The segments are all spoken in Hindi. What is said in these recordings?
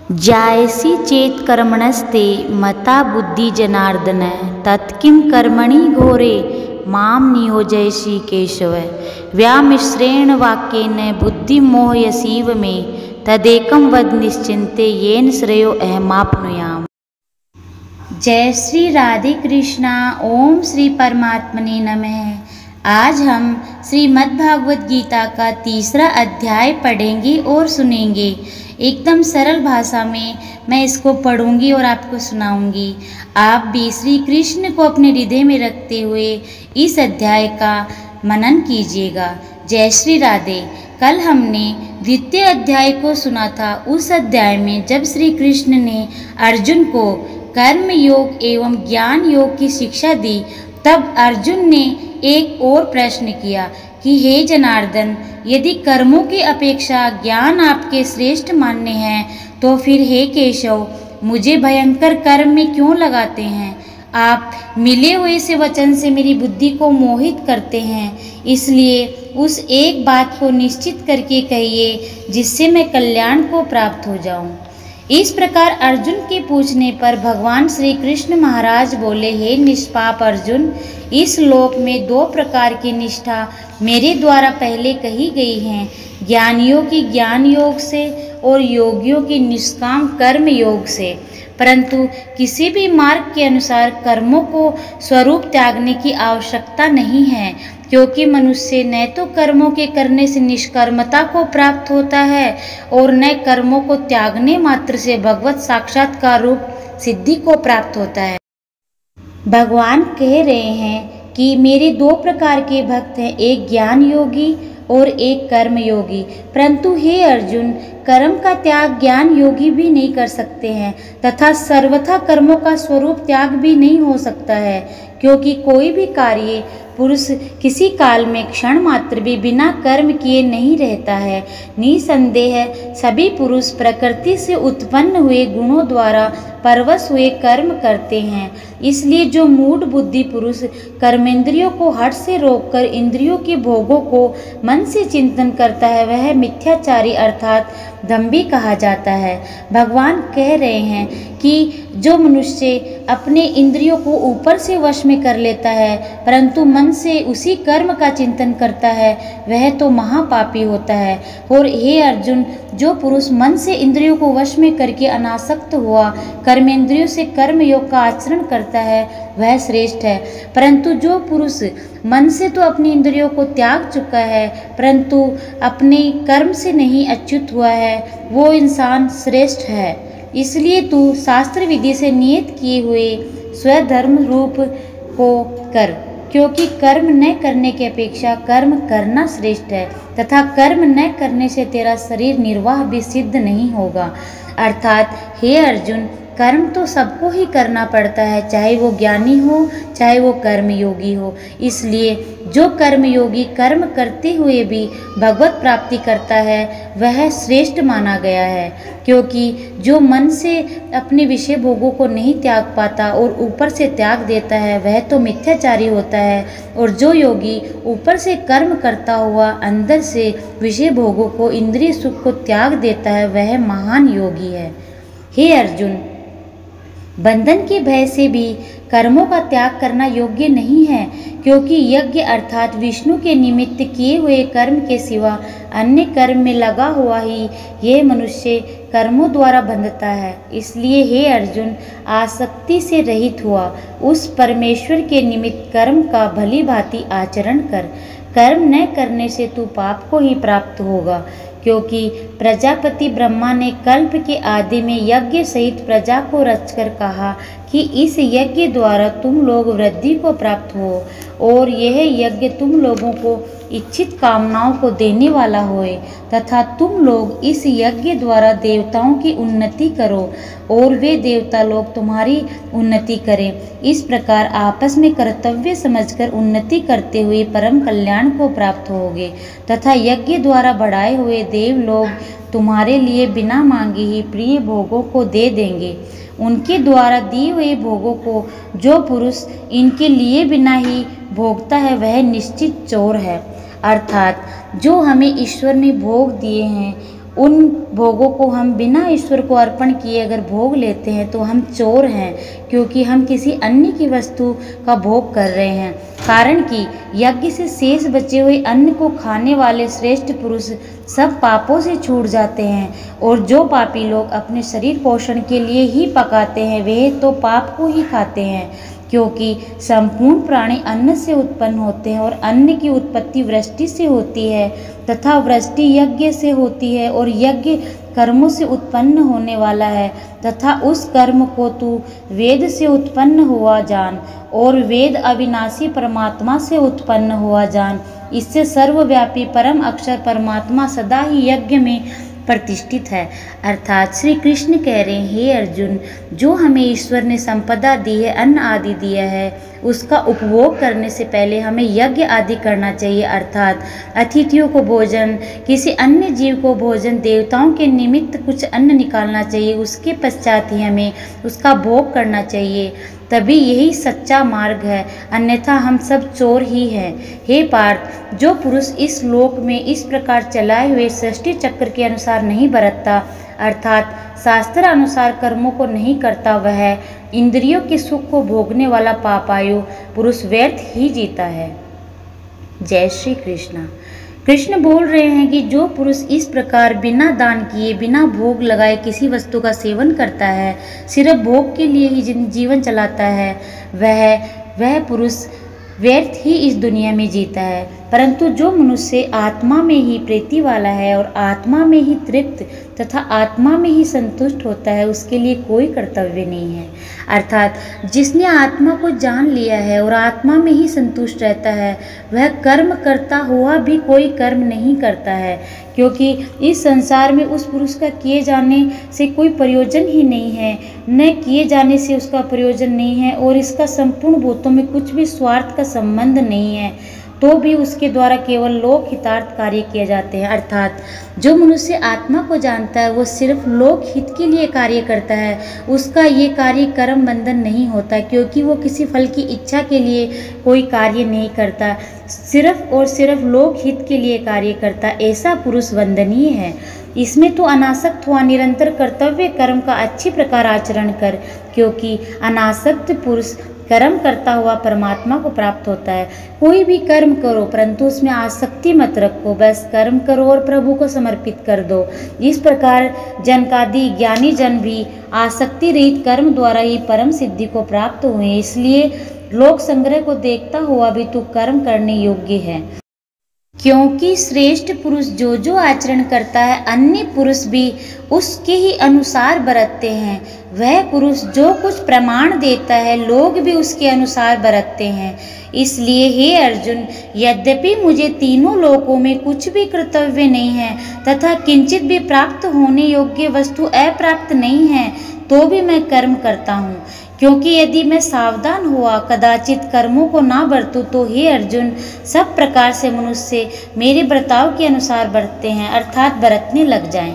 जायसी चेत कर्मणस्ते मता बुद्धि जनार्दन तत्किं कर्मणि घोरे माम नियोजयसि केशव। व्यामिश्रेण वाक्येन बुद्धिमोहयसीव मे तदेकं वद निश्चिन्ते येन श्रेयो अहमाप्नुयाम्। जय श्री राधे कृष्णा। ओम श्री परमात्मने नमः। आज हम श्रीमद्भागवत गीता का तीसरा अध्याय पढ़ेंगे और सुनेंगे। एकदम सरल भाषा में मैं इसको पढ़ूंगी और आपको सुनाऊंगी। आप भी श्री कृष्ण को अपने हृदय में रखते हुए इस अध्याय का मनन कीजिएगा। जय श्री राधे। कल हमने द्वितीय अध्याय को सुना था। उस अध्याय में जब श्री कृष्ण ने अर्जुन को कर्म योग एवं ज्ञान योग की शिक्षा दी, तब अर्जुन ने एक और प्रश्न किया कि हे जनार्दन, यदि कर्मों की अपेक्षा ज्ञान आपके श्रेष्ठ मानने हैं तो फिर हे केशव, मुझे भयंकर कर्म में क्यों लगाते हैं? आप मिले हुए से वचन से मेरी बुद्धि को मोहित करते हैं, इसलिए उस एक बात को निश्चित करके कहिए जिससे मैं कल्याण को प्राप्त हो जाऊं। इस प्रकार अर्जुन के पूछने पर भगवान श्री कृष्ण महाराज बोले, हे निष्पाप अर्जुन, इस लोक में दो प्रकार की निष्ठा मेरे द्वारा पहले कही गई हैं, ज्ञानियों की ज्ञान योग से और योगियों की निष्काम कर्म योग से। परंतु किसी भी मार्ग के अनुसार कर्मों को स्वरूप त्यागने की आवश्यकता नहीं है, क्योंकि मनुष्य न तो कर्मों के करने से निष्कर्मता को प्राप्त होता है और न कर्मों को त्यागने मात्र से भगवत साक्षात्कार रूप सिद्धि को प्राप्त होता है। भगवान कह रहे हैं कि मेरे दो प्रकार के भक्त हैं, एक ज्ञान योगी और एक कर्म योगी। परंतु हे अर्जुन, कर्म का त्याग ज्ञान योगी भी नहीं कर सकते हैं तथा सर्वथा कर्मों का स्वरूप त्याग भी नहीं हो सकता है, क्योंकि कोई भी कार्य पुरुष किसी काल में क्षण मात्र भी बिना कर्म किए नहीं रहता है। निसंदेह सभी पुरुष प्रकृति से उत्पन्न हुए गुणों द्वारा परवश हुए कर्म करते हैं। इसलिए जो मूढ़ बुद्धि पुरुष कर्मेंद्रियों को हठ से रोककर इंद्रियों के भोगों को मन से चिंतन करता है, वह मिथ्याचारी अर्थात दंभी कहा जाता है। भगवान कह रहे हैं कि जो मनुष्य अपने इंद्रियों को ऊपर से वश में कर लेता है परंतु मन से उसी कर्म का चिंतन करता है, वह तो महापापी होता है। और हे अर्जुन, जो पुरुष मन से इंद्रियों को वश में करके अनासक्त हुआ कर्मेंद्रियों से कर्म योग का आचरण करता है, वह श्रेष्ठ है। परंतु जो पुरुष मन से तो अपनी इंद्रियों को त्याग चुका है परंतु अपने कर्म से नहीं अच्युत हुआ है, वो इंसान श्रेष्ठ है। इसलिए तू शास्त्र विधि से नियत किए हुए स्वधर्म रूप को कर, क्योंकि कर्म न करने की अपेक्षा कर्म करना श्रेष्ठ है तथा कर्म न करने से तेरा शरीर निर्वाह भी सिद्ध नहीं होगा। अर्थात हे अर्जुन, कर्म तो सबको ही करना पड़ता है, चाहे वो ज्ञानी हो चाहे वो कर्म योगी हो। इसलिए जो कर्म योगी कर्म करते हुए भी भगवत प्राप्ति करता है वह श्रेष्ठ माना गया है, क्योंकि जो मन से अपने विषय भोगों को नहीं त्याग पाता और ऊपर से त्याग देता है वह तो मिथ्याचारी होता है, और जो योगी ऊपर से कर्म करता हुआ अंदर से विषय भोगों को इंद्रिय सुख को त्याग देता है वह महान योगी है। हे अर्जुन, बंधन के भय से भी कर्मों का त्याग करना योग्य नहीं है, क्योंकि यज्ञ अर्थात विष्णु के निमित्त किए हुए कर्म के सिवा अन्य कर्म में लगा हुआ ही यह मनुष्य कर्मों द्वारा बंधता है। इसलिए हे अर्जुन, आसक्ति से रहित हुआ उस परमेश्वर के निमित्त कर्म का भली भांति आचरण कर। कर्म न करने से तू पाप को ही प्राप्त होगा, क्योंकि प्रजापति ब्रह्मा ने कल्प के आदि में यज्ञ सहित प्रजा को रचकर कहा कि इस यज्ञ द्वारा तुम लोग वृद्धि को प्राप्त हो और यह यज्ञ तुम लोगों को इच्छित कामनाओं को देने वाला होए तथा तुम लोग इस यज्ञ द्वारा देवताओं की उन्नति करो और वे देवता लोग तुम्हारी उन्नति करें। इस प्रकार आपस में कर्तव्य समझकर उन्नति करते हुए परम कल्याण को प्राप्त होगे तथा यज्ञ द्वारा बढ़ाए हुए देव लोग तुम्हारे लिए बिना मांगे ही प्रिय भोगों को दे देंगे। उनके द्वारा दिए हुए भोगों को जो पुरुष इनके लिए बिना ही भोगता है वह निश्चित चोर है। अर्थात जो हमें ईश्वर ने भोग दिए हैं उन भोगों को हम बिना ईश्वर को अर्पण किए अगर भोग लेते हैं तो हम चोर हैं, क्योंकि हम किसी अन्य की वस्तु का भोग कर रहे हैं। कारण कि यज्ञ से शेष बचे हुए अन्न को खाने वाले श्रेष्ठ पुरुष सब पापों से छूट जाते हैं, और जो पापी लोग अपने शरीर पोषण के लिए ही पकाते हैं वे तो पाप को ही खाते हैं, क्योंकि संपूर्ण प्राणी अन्न से उत्पन्न होते हैं और अन्न की उत्पत्ति वृष्टि से होती है तथा वृष्टि यज्ञ से होती है और यज्ञ कर्मों से उत्पन्न होने वाला है तथा उस कर्म को तू वेद से उत्पन्न हुआ जान और वेद अविनाशी परमात्मा से उत्पन्न हुआ जान। इससे सर्वव्यापी परम अक्षर परमात्मा सदा ही यज्ञ में प्रतिष्ठित है। अर्थात श्री कृष्ण कह रहे हैं, हे अर्जुन, जो हमें ईश्वर ने संपदा दी है, अन्न आदि दिया है, उसका उपभोग करने से पहले हमें यज्ञ आदि करना चाहिए। अर्थात अतिथियों को भोजन, किसी अन्य जीव को भोजन, देवताओं के निमित्त कुछ अन्न निकालना चाहिए, उसके पश्चात ही हमें उसका भोग करना चाहिए। तभी यही सच्चा मार्ग है, अन्यथा हम सब चोर ही हैं। हे पार्थ, जो पुरुष इस लोक में इस प्रकार चलाए हुए सृष्टि चक्र के अनुसार नहीं बरतता, अर्थात शास्त्र अनुसार कर्मों को नहीं करता, वह इंद्रियों के सुख को भोगने वाला पापायु पुरुष व्यर्थ ही जीता है। जय श्री कृष्ण। कृष्ण बोल रहे हैं कि जो पुरुष इस प्रकार बिना दान किए, बिना भोग लगाए किसी वस्तु का सेवन करता है, सिर्फ भोग के लिए ही जीवन चलाता है, वह पुरुष व्यर्थ ही इस दुनिया में जीता है। परंतु जो मनुष्य आत्मा में ही प्रीति वाला है और आत्मा में ही तृप्त तथा आत्मा में ही संतुष्ट होता है, उसके लिए कोई कर्तव्य नहीं है। अर्थात जिसने आत्मा को जान लिया है और आत्मा में ही संतुष्ट रहता है, वह कर्म करता हुआ भी कोई कर्म नहीं करता है, क्योंकि इस संसार में उस पुरुष का किए जाने से कोई प्रयोजन ही नहीं है, न किए जाने से उसका प्रयोजन नहीं है, और इसका संपूर्ण भूतों में कुछ भी स्वार्थ का संबंध नहीं है, तो भी उसके द्वारा केवल लोक हितार्थ कार्य किए जाते हैं। अर्थात जो मनुष्य आत्मा को जानता है वो सिर्फ लोक हित के लिए कार्य करता है, उसका ये कार्य कर्म बंधन नहीं होता, क्योंकि वो किसी फल की इच्छा के लिए कोई कार्य नहीं करता, सिर्फ और सिर्फ लोक हित के लिए कार्य करता। ऐसा पुरुष वंदनीय है। इसमें तो अनासक्त हुआ निरंतर कर्तव्य कर्म का अच्छी प्रकार आचरण कर, क्योंकि अनासक्त पुरुष कर्म करता हुआ परमात्मा को प्राप्त होता है। कोई भी कर्म करो परंतु उसमें आसक्ति मत रखो, बस कर्म करो और प्रभु को समर्पित कर दो। इस प्रकार जनकादि ज्ञानी जन भी आसक्ति रहित कर्म द्वारा ही परम सिद्धि को प्राप्त हुए। इसलिए लोक संग्रह को देखता हुआ भी तू कर्म करने योग्य है, क्योंकि श्रेष्ठ पुरुष जो जो आचरण करता है अन्य पुरुष भी उसके ही अनुसार बरतते हैं। वह पुरुष जो कुछ प्रमाण देता है लोग भी उसके अनुसार बरतते हैं। इसलिए हे अर्जुन, यद्यपि मुझे तीनों लोकों में कुछ भी कर्तव्य नहीं है तथा किंचित भी प्राप्त होने योग्य वस्तु अप्राप्त नहीं है, तो भी मैं कर्म करता हूँ, क्योंकि यदि मैं सावधान हुआ कदाचित कर्मों को ना बरतूं तो हे अर्जुन, सब प्रकार से मनुष्य मेरे बर्ताव के अनुसार बरतते हैं, अर्थात बरतने लग जाएं।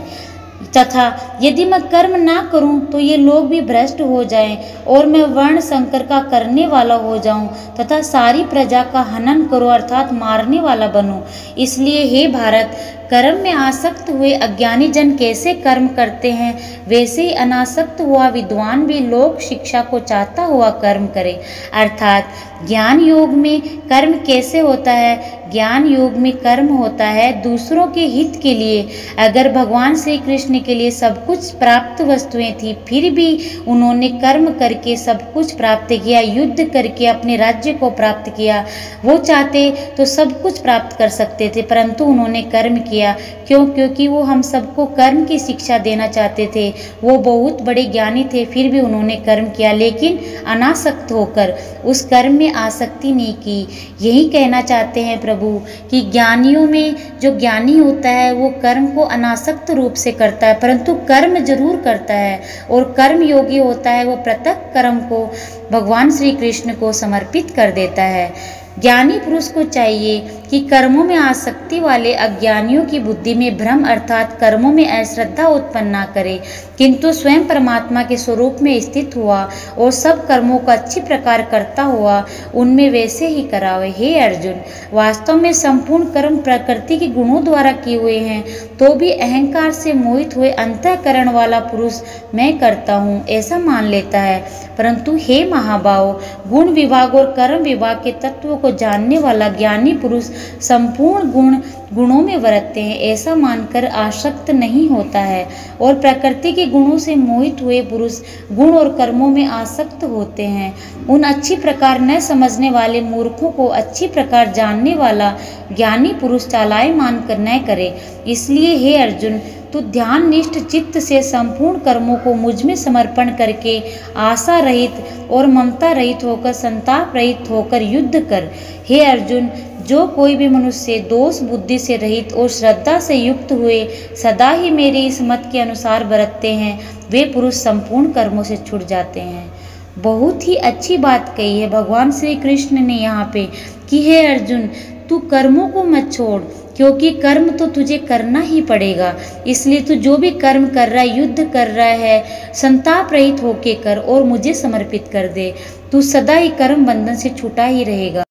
तथा यदि मैं कर्म ना करूं तो ये लोग भी भ्रष्ट हो जाएं और मैं वर्ण संकर का करने वाला हो जाऊं तथा सारी प्रजा का हनन करूं, अर्थात मारने वाला बनूं। इसलिए हे भारत, कर्म में आसक्त हुए अज्ञानी जन कैसे कर्म करते हैं, वैसे ही अनासक्त हुआ विद्वान भी लोक शिक्षा को चाहता हुआ कर्म करे। अर्थात ज्ञान योग में कर्म कैसे होता है? ज्ञान योग में कर्म होता है दूसरों के हित के लिए। अगर भगवान श्री कृष्ण के लिए सब कुछ प्राप्त वस्तुएं थी, फिर भी उन्होंने कर्म करके सब कुछ प्राप्त किया, युद्ध करके अपने राज्य को प्राप्त किया। वो चाहते तो सब कुछ प्राप्त कर सकते थे, परंतु उन्होंने कर्म किया। क्यों? क्योंकि वो हम सबको कर्म की शिक्षा देना चाहते थे। वो बहुत बड़े ज्ञानी थे, फिर भी उन्होंने कर्म किया, लेकिन अनासक्त होकर उस कर्म में आसक्ति नहीं की। यही कहना चाहते हैं प्रभु कि ज्ञानियों में जो ज्ञानी होता है वो कर्म को अनासक्त रूप से करता है, परंतु कर्म जरूर करता है। और कर्म योगी होता है वो प्रत्येक कर्म को भगवान श्री कृष्ण को समर्पित कर देता है। ज्ञानी पुरुष को चाहिए कि कर्मों में आसक्ति वाले अज्ञानियों की बुद्धि में भ्रम अर्थात कर्मों में अश्रद्धा उत्पन्न न करे, किंतु स्वयं परमात्मा के स्वरूप में स्थित हुआ और सब कर्मों को अच्छी प्रकार करता हुआ उनमें वैसे ही करावे। हे अर्जुन, वास्तव में संपूर्ण कर्म प्रकृति के गुणों द्वारा किए हुए हैं, तो भी अहंकार से मोहित हुए अंतःकरण वाला पुरुष मैं करता हूँ ऐसा मान लेता है। परंतु हे महाबाहो, गुण विभाग और कर्म विभाग के तत्वों को जानने वाला ज्ञानी पुरुष संपूर्ण गुणों में वर्तते हैं ऐसा मानकर आसक्त नहीं होता है, और प्रकृति के गुणों से मोहित हुए पुरुष गुण और कर्मों में आसक्त होते हैं। उन अच्छी प्रकार न समझने वाले मूर्खों को अच्छी प्रकार जानने वाला ज्ञानी पुरुष चालाय मानकर न करे। इसलिए हे अर्जुन, तू ध्यान निष्ठ चित्त से संपूर्ण कर्मों को मुझ में समर्पण करके आशा रहित और ममता रहित होकर संताप रहित होकर युद्ध कर। हे अर्जुन, जो कोई भी मनुष्य दोष बुद्धि से रहित और श्रद्धा से युक्त हुए सदा ही मेरे इस मत के अनुसार बरतते हैं, वे पुरुष संपूर्ण कर्मों से छूट जाते हैं। बहुत ही अच्छी बात कही है भगवान श्री कृष्ण ने यहाँ पे कि हे अर्जुन, तू कर्मों को मत छोड़, क्योंकि कर्म तो तुझे करना ही पड़ेगा। इसलिए तू जो भी कर्म कर रहा है, युद्ध कर रहा है, संताप रहित होके कर और मुझे समर्पित कर दे। तू सदा ही कर्म बंधन से छूटा ही रहेगा।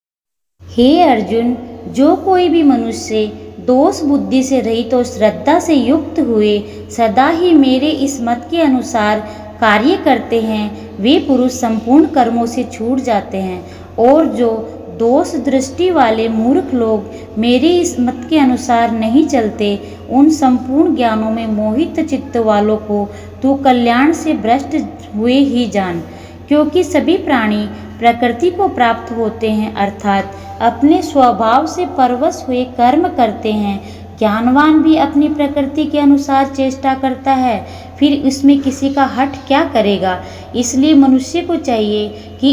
हे अर्जुन, जो कोई भी मनुष्य दोष बुद्धि से रहित और श्रद्धा से युक्त हुए सदा ही मेरे इस मत के अनुसार कार्य करते हैं, वे पुरुष संपूर्ण कर्मों से छूट जाते हैं। और जो दोष दृष्टि वाले मूर्ख लोग मेरे इस मत के अनुसार नहीं चलते, उन संपूर्ण ज्ञानों में मोहित चित्त वालों को तू कल्याण से भ्रष्ट हुए ही जान। क्योंकि सभी प्राणी प्रकृति को प्राप्त होते हैं, अर्थात अपने स्वभाव से परवश हुए कर्म करते हैं। ज्ञानवान भी अपनी प्रकृति के अनुसार चेष्टा करता है, फिर इसमें किसी का हठ क्या करेगा। इसलिए मनुष्य को चाहिए कि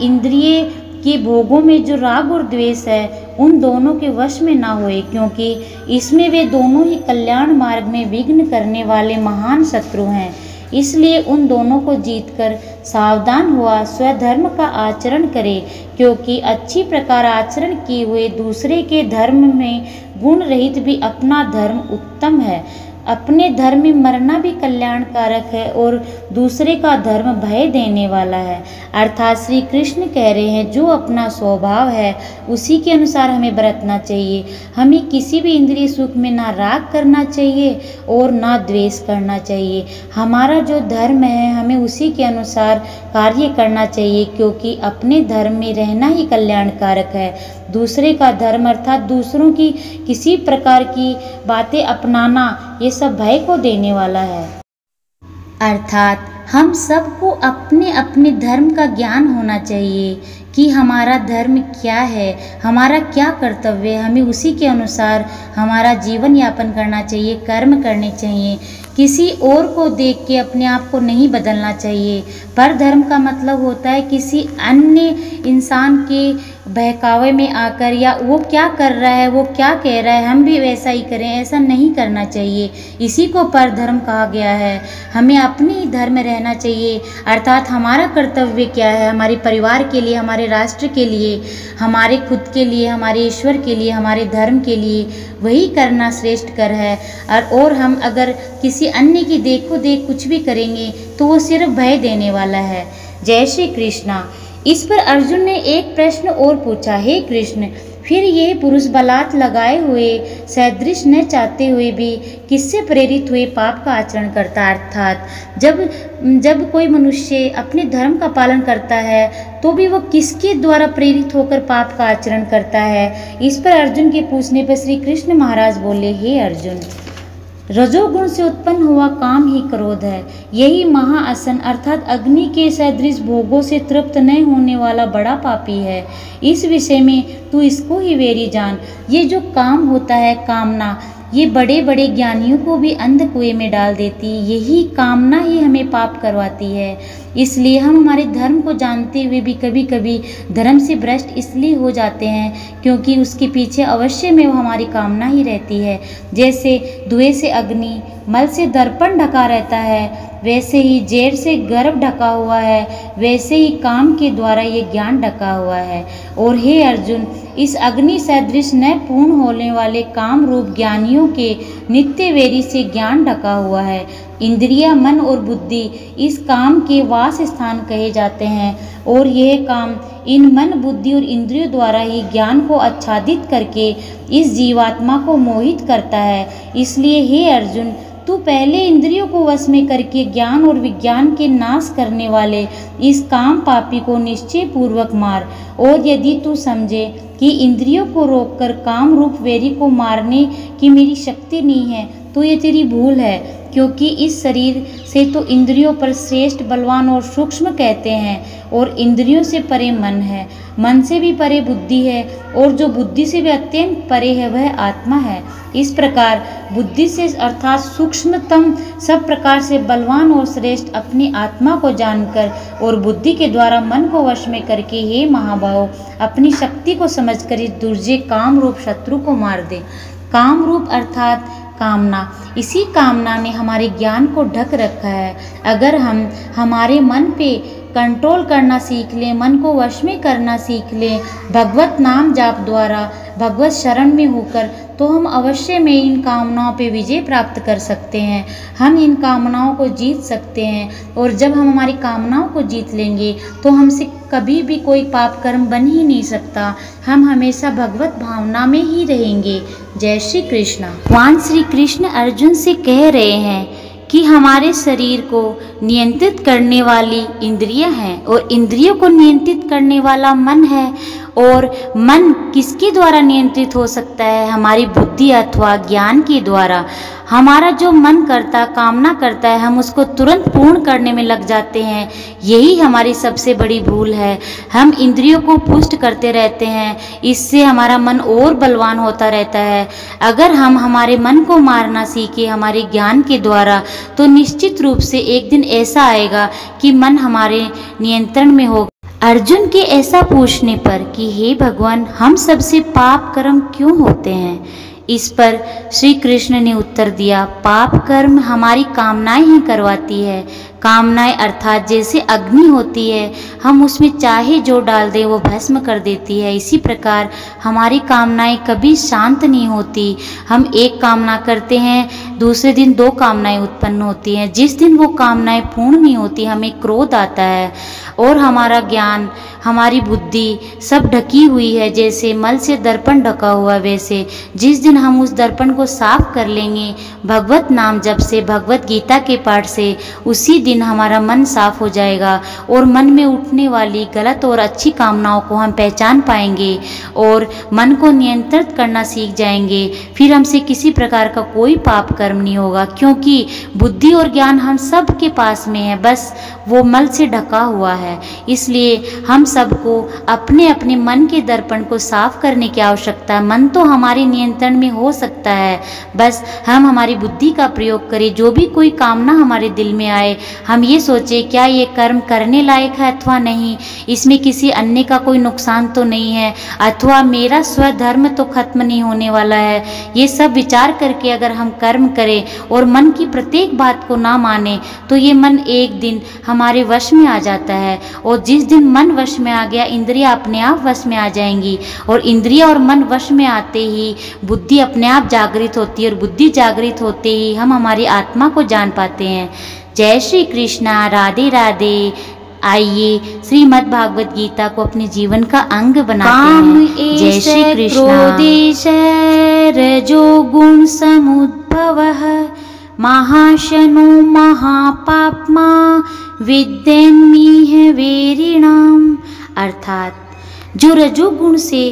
इंद्रिय के भोगों में जो राग और द्वेष है, उन दोनों के वश में ना होए, क्योंकि इसमें वे दोनों ही कल्याण मार्ग में विघ्न करने वाले महान शत्रु हैं। इसलिए उन दोनों को जीतकर सावधान हुआ स्वधर्म का आचरण करे, क्योंकि अच्छी प्रकार आचरण किए हुए दूसरे के धर्म में गुण रहित भी अपना धर्म उत्तम है। अपने धर्म में मरना भी कल्याणकारक है और दूसरे का धर्म भय देने वाला है। अर्थात श्री कृष्ण कह रहे हैं, जो अपना स्वभाव है उसी के अनुसार हमें बरतना चाहिए। हमें किसी भी इंद्रिय सुख में ना राग करना चाहिए और ना द्वेष करना चाहिए। हमारा जो धर्म है हमें उसी के अनुसार कार्य करना चाहिए, क्योंकि अपने धर्म में रहना ही कल्याणकारक है। दूसरे का धर्म अर्थात दूसरों की किसी प्रकार की बातें अपनाना, ये सब भय को देने वाला है। अर्थात हम सबको अपने अपने धर्म का ज्ञान होना चाहिए कि हमारा धर्म क्या है, हमारा क्या कर्तव्य है। हमें उसी के अनुसार हमारा जीवन यापन करना चाहिए, कर्म करने चाहिए। किसी और को देख के अपने आप को नहीं बदलना चाहिए। पर धर्म का मतलब होता है किसी अन्य इंसान के बहकावे में आकर, या वो क्या कर रहा है, वो क्या कह रहा है, हम भी वैसा ही करें, ऐसा नहीं करना चाहिए। इसी को पर धर्म कहा गया है। हमें अपने ही धर्म में रहना चाहिए, अर्थात हमारा कर्तव्य क्या है, हमारे परिवार के लिए, हमारे राष्ट्र के लिए, हमारे खुद के लिए, हमारे ईश्वर के लिए, हमारे धर्म के लिए, वही करना श्रेष्ठ कर है। और हम अगर किसी अन्य की देखो देख कुछ भी करेंगे तो वो सिर्फ भय देने वाला है। जय श्री कृष्णा। इस पर अर्जुन ने एक प्रश्न और पूछा, हे कृष्ण, फिर ये पुरुष बलात् लगाए हुए सदृश न चाहते हुए भी किससे प्रेरित हुए पाप का आचरण करता। अर्थात जब कोई मनुष्य अपने धर्म का पालन करता है तो भी वो किसके द्वारा प्रेरित होकर पाप का आचरण करता है। इस पर अर्जुन के पूछने पर श्री कृष्ण महाराज बोले, हे अर्जुन, रजोगुण से उत्पन्न हुआ काम ही क्रोध है। यही महाअसन अर्थात अग्नि के सदृश भोगों से तृप्त न होने वाला बड़ा पापी है। इस विषय में तू इसको ही वेरी जान। ये जो काम होता है, कामना, ये बड़े बड़े ज्ञानियों को भी अंध कुएं में डाल देती है। यही कामना ही हमें पाप करवाती है। इसलिए हम हमारे धर्म को जानते हुए भी कभी कभी धर्म से भ्रष्ट इसलिए हो जाते हैं क्योंकि उसके पीछे अवश्य में वो हमारी कामना ही रहती है। जैसे धुएं से अग्नि, मल से दर्पण ढका रहता है वैसे ही जैर से गर्भ ढका हुआ है, वैसे ही काम के द्वारा ये ज्ञान ढका हुआ है। और हे अर्जुन, इस अग्नि सदृश न पूर्ण होने वाले काम रूप ज्ञानियों के नित्य वेरी से ज्ञान ढका हुआ है। इंद्रिया, मन और बुद्धि इस काम के वास स्थान कहे जाते हैं, और यह काम इन मन, बुद्धि और इंद्रियों द्वारा ही ज्ञान को आच्छादित करके इस जीवात्मा को मोहित करता है। इसलिए हे अर्जुन, तू पहले इंद्रियों को वश में करके ज्ञान और विज्ञान के नाश करने वाले इस काम पापी को निश्चय पूर्वक मार। और यदि तू समझे कि इंद्रियों को रोककर काम रूप वेरी को मारने की मेरी शक्ति नहीं है, तो ये तेरी भूल है, क्योंकि इस शरीर से तो इंद्रियों पर श्रेष्ठ, बलवान और सूक्ष्म कहते हैं, और इंद्रियों से परे मन है, मन से भी परे बुद्धि है, और जो बुद्धि से भी अत्यंत परे है वह आत्मा है। इस प्रकार बुद्धि से अर्थात सूक्ष्मतम, सब प्रकार से बलवान और श्रेष्ठ अपनी आत्मा को जानकर और बुद्धि के द्वारा मन को वश में करके हे महाभाव, अपनी शक्ति को समझकर इस दुर्जय काम रूप शत्रु को मार दे। काम रूप अर्थात कामना, इसी कामना ने हमारे ज्ञान को ढक रखा है। अगर हम हमारे मन पे कंट्रोल करना सीख लें, मन को वश में करना सीख लें, भगवत नाम जाप द्वारा भगवत शरण में होकर, तो हम अवश्य में इन कामनाओं पे विजय प्राप्त कर सकते हैं। हम इन कामनाओं को जीत सकते हैं, और जब हम हमारी कामनाओं को जीत लेंगे तो हमसे कभी भी कोई पाप कर्म बन ही नहीं सकता। हम हमेशा भगवत भावना में ही रहेंगे। जय श्री कृष्ण। भगवान श्री कृष्ण अर्जुन से कह रहे हैं कि हमारे शरीर को नियंत्रित करने वाली इंद्रियां हैं, और इंद्रियों को नियंत्रित करने वाला मन है। और मन किसके द्वारा नियंत्रित हो सकता है? हमारी बुद्धि अथवा ज्ञान के द्वारा। हमारा जो मन करता, कामना करता है, हम उसको तुरंत पूर्ण करने में लग जाते हैं। यही हमारी सबसे बड़ी भूल है। हम इंद्रियों को पुष्ट करते रहते हैं, इससे हमारा मन और बलवान होता रहता है। अगर हम हमारे मन को मारना सीखे हमारे ज्ञान के द्वारा, तो निश्चित रूप से एक दिन ऐसा आएगा कि मन हमारे नियंत्रण में होगा। अर्जुन के ऐसा पूछने पर कि हे भगवान, हम सबसे पाप कर्म क्यों होते हैं? इस पर श्री कृष्ण ने उत्तर दिया, पाप कर्म हमारी कामनाएं ही करवाती है। कामनाएं अर्थात जैसे अग्नि होती है, हम उसमें चाहे जो डाल दें वो भस्म कर देती है। इसी प्रकार हमारी कामनाएं कभी शांत नहीं होती। हम एक कामना करते हैं, दूसरे दिन दो कामनाएं उत्पन्न होती हैं। जिस दिन वो कामनाएं पूर्ण नहीं होती, हमें क्रोध आता है, और हमारा ज्ञान, हमारी बुद्धि सब ढकी हुई है। जैसे मल से दर्पण ढका हुआ, वैसे जिस दिन हम उस दर्पण को साफ कर लेंगे भगवत नाम जप से, भगवत गीता के पाठ से, उसी दिन हमारा मन साफ हो जाएगा, और मन में उठने वाली गलत और अच्छी कामनाओं को हम पहचान पाएंगे, और मन को नियंत्रित करना सीख जाएंगे। फिर हमसे किसी प्रकार का कोई पाप कर्म नहीं होगा, क्योंकि बुद्धि और ज्ञान हम सब के पास में है, बस वो मल से ढका हुआ है। इसलिए हम सबको अपने अपने मन के दर्पण को साफ करने की आवश्यकता है। मन तो हमारे नियंत्रण में हो सकता है, बस हम हमारी बुद्धि का प्रयोग करें। जो भी कोई कामना हमारे दिल में आए, हम ये सोचें क्या ये कर्म करने लायक है अथवा नहीं, इसमें किसी अन्य का कोई नुकसान तो नहीं है, अथवा मेरा स्वधर्म तो खत्म नहीं होने वाला है। ये सब विचार करके अगर हम कर्म करें और मन की प्रत्येक बात को ना माने, तो ये मन एक दिन हमारे वश में आ जाता है, और जिस दिन मन वश में आ गया, इंद्रियां अपने आप वश में आ जाएंगी, और इंद्रियां और मन वश में आते ही बुद्धि अपने आप जागृत होती है, और बुद्धि जागृत होते ही हम हमारी आत्मा को जान पाते हैं। जय श्री कृष्णा। राधे राधे। आइए श्रीमद् भागवत गीता को अपने जीवन का अंग बनाते हैं। जय श्री कृष्णा। रजो गुण समुद्भवः महाशनो महापाप्मा विद्यन्मीह वेरिणाम। अर्थात जो रजोगुण से,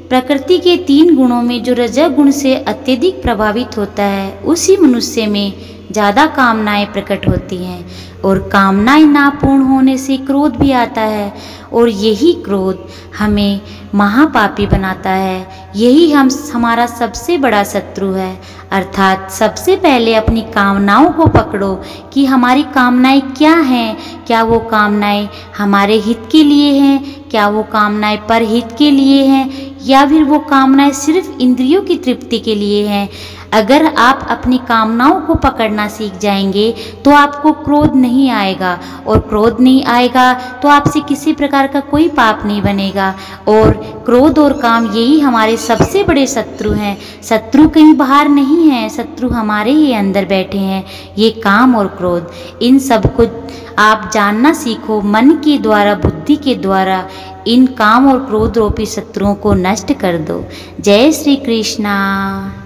प्रकृति के 3 गुणों में जो रजोगुण से अत्यधिक प्रभावित होता है, उसी मनुष्य में ज़्यादा कामनाएं प्रकट होती हैं, और कामनाएं ना पूर्ण होने से क्रोध भी आता है, और यही क्रोध हमें महापापी बनाता है। यही हमारा सबसे बड़ा शत्रु है। अर्थात सबसे पहले अपनी कामनाओं को पकड़ो कि हमारी कामनाएं क्या हैं। क्या वो कामनाएं हमारे हित के लिए हैं? क्या वो कामनाएं परहित के लिए हैं? या फिर वो कामनाएं सिर्फ इंद्रियों की तृप्ति के लिए हैं? अगर आप अपनी कामनाओं को पकड़ना सीख जाएंगे तो आपको क्रोध नहीं आएगा, और क्रोध नहीं आएगा तो आपसे किसी प्रकार का कोई पाप नहीं बनेगा। और क्रोध और काम यही हमारे सबसे बड़े शत्रु हैं। शत्रु कहीं बाहर नहीं है, शत्रु हमारे ही अंदर बैठे हैं, ये काम और क्रोध। इन सब को आप जानना सीखो, मन के द्वारा, बुद्धि के द्वारा इन काम और क्रोध रूपी शत्रुओं को नष्ट कर दो। जय श्री कृष्णा।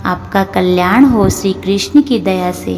आपका कल्याण हो श्री कृष्ण की दया से।